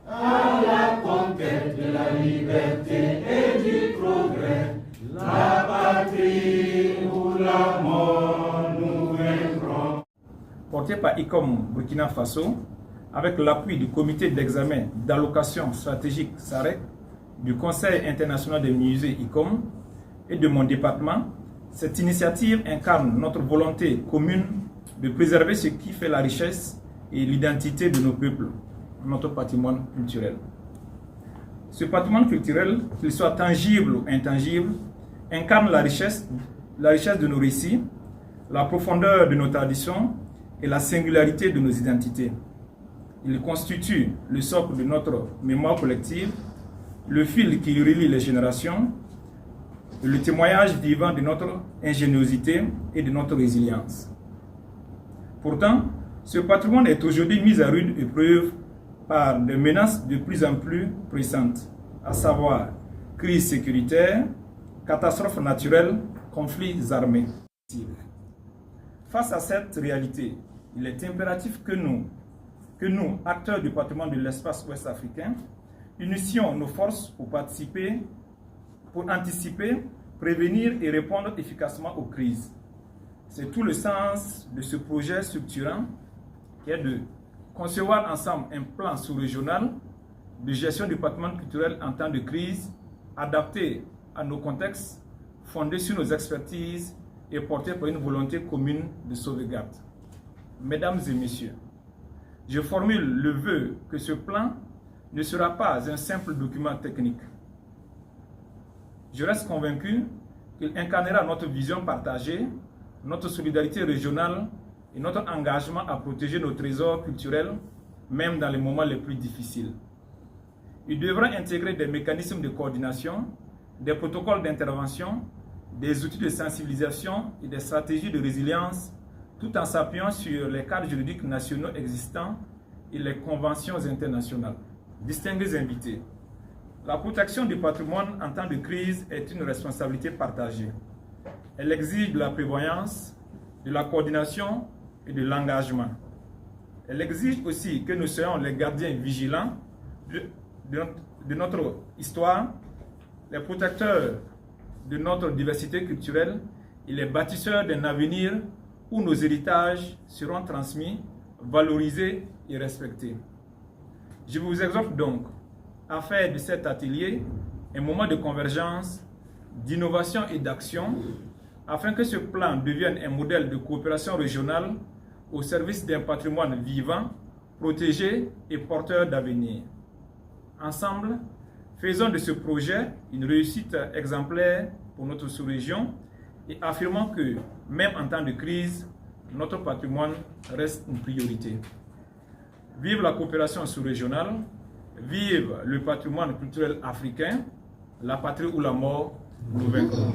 À la conquête de la liberté et du progrès, la patrie ou la mort nous vaincront. Porté par ICOM Burkina Faso, avec l'appui du comité d'examen d'allocation stratégique SAREC, du Conseil international des musées ICOM et de mon département, cette initiative incarne notre volonté commune de préserver ce qui fait la richesse et l'identité de nos peuples, notre patrimoine culturel. Ce patrimoine culturel, qu'il soit tangible ou intangible, incarne la richesse de nos récits, la profondeur de nos traditions et la singularité de nos identités. Il constitue le socle de notre mémoire collective, le fil qui relie les générations, et le témoignage vivant de notre ingéniosité et de notre résilience. Pourtant, ce patrimoine est aujourd'hui mis à rude épreuve par des menaces de plus en plus pressantes, à savoir crise sécuritaire, catastrophes naturelles, conflits armés. Face à cette réalité, il est impératif que nous, acteurs du patrimoine de l'espace ouest africain, unissions nos forces pour anticiper, prévenir et répondre efficacement aux crises. C'est tout le sens de ce projet structurant qui est de concevoir ensemble un plan sous-régional de gestion du patrimoine culturel en temps de crise, adapté à nos contextes, fondé sur nos expertises et porté par une volonté commune de sauvegarde. Mesdames et messieurs, je formule le vœu que ce plan ne sera pas un simple document technique. Je reste convaincu qu'il incarnera notre vision partagée, notre solidarité régionale et notre engagement à protéger nos trésors culturels, même dans les moments les plus difficiles. Il devra intégrer des mécanismes de coordination, des protocoles d'intervention, des outils de sensibilisation et des stratégies de résilience, tout en s'appuyant sur les cadres juridiques nationaux existants et les conventions internationales. Distingués invités, la protection du patrimoine en temps de crise est une responsabilité partagée. Elle exige de la prévoyance, de la coordination et de l'engagement. Elle exige aussi que nous soyons les gardiens vigilants de notre histoire, les protecteurs de notre diversité culturelle et les bâtisseurs d'un avenir où nos héritages seront transmis, valorisés et respectés. Je vous exhorte donc à faire de cet atelier un moment de convergence, d'innovation et d'action, afin que ce plan devienne un modèle de coopération régionale au service d'un patrimoine vivant, protégé et porteur d'avenir. Ensemble, faisons de ce projet une réussite exemplaire pour notre sous-région et affirmons que, même en temps de crise, notre patrimoine reste une priorité. Vive la coopération sous-régionale, vive le patrimoine culturel africain, la patrie ou la mort, nous vaincrons.